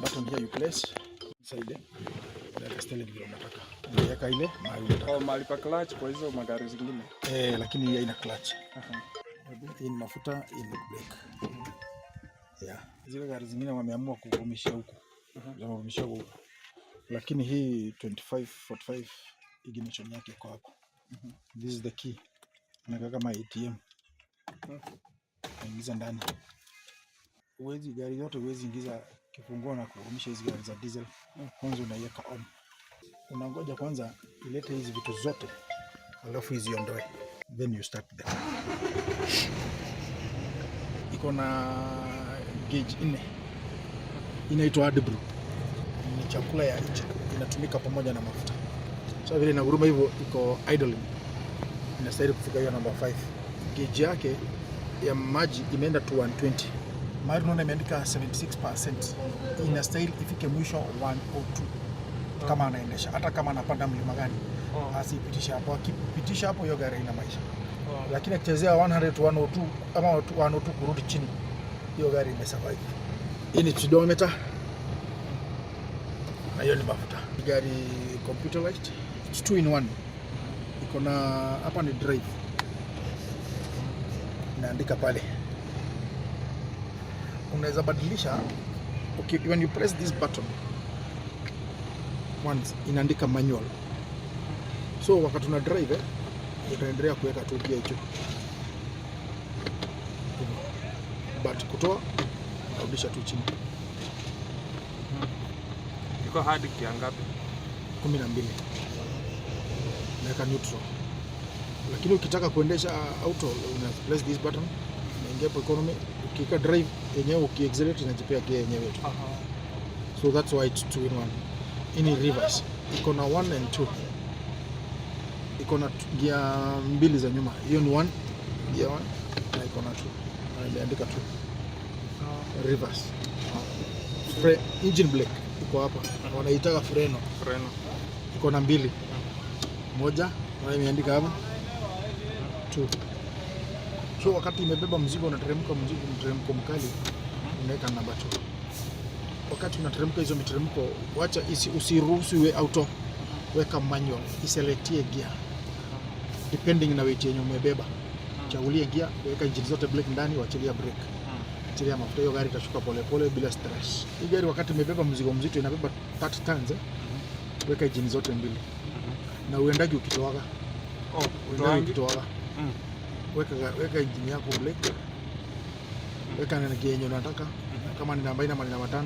button here you place inside the steering wheel unataka. Unaweka ile mahali unataka. Kwa mahali pa clutch kwa hizo magari zingine. Lakini hii haina clutch. Hii ni mafuta, hii ni brake. Zile gari zingine wameamua kuvumishia huko. Wamevumishia huko. Lakini hii 2545 ignition yake iko hapo. This is the key. Unaweka kama ATM. Ingiza ndani. Uwezi gari yote uwezi ingiza kifunguo na kuvumisha hizi gari za diesel. Kwanza unaiweka on. Unangoja kwanza ilete hizi vitu zote. Alafu hizi ondoe. Then you start them. Iko na gauge 4. Inaitwa AdBlue. Ni chakula ya engine. Inatumika pamoja na mafuta. So vile inaguruma hivyo iko idling. Inastahili kufika hiyo namba 5. Gauge yake ya maji imeenda to 120. Mahali unaona imeandika 76%. Inastahili ifike mwisho 102. Kama anaendesha, hata kama anapanda mlima gani. Asipitisha hapo. Akipitisha hapo hiyo gari ina maisha. Lakini akichezea 100 to 102 ama 102 kurudi chini, hiyo gari imesurvive. Hii ni speedometer. Na hiyo ni mafuta. Gari computerized. It's 2 in 1. Iko na hapa ni drive. Inaandika pale. Unaweza badilisha when you press this button once inaandika manual. So wakati una drive utaendelea kuweka tu gia hicho. But kutoa unarudisha tu chini. Iko hadi kiangapi? 12. Naweka neutral. Lakini ukitaka kuendesha auto una press this button, unaingia kwa economy, ukika drive yenyewe ukiaccelerate inajipea gear yenyewe tu. So that's why it's 2 in 1. In reverse iko na 1 and 2. Iko na gear 2 za nyuma. Hiyo ni 1, gear 1 na iko na 2. Na imeandika 2. Reverse. Engine brake iko hapa. Wanaitaka freno. Iko na 2. Moja na imeandika hapa 2. So wakati imebeba mzigo unateremka mteremko mkali unaweka namba 2. Wakati unateremka hizo miteremko wacha usiruhusu iwe auto, weka manual, iseletie gear depending na weight yenye umebeba. Chagulia gear, weka engine zote brake ndani, waachilia brake. Achilia mafuta, hiyo gari itashuka pole pole bila stress. Hii gari wakati imebeba mzigo mzito inabeba 30 tons, weka engine zote 2. Na uendagi ukitoaga. Ukitoaga. Weka engine yako brake. Weka na gear yenye unataka. Kama ni namba 4 ama ni namba 5.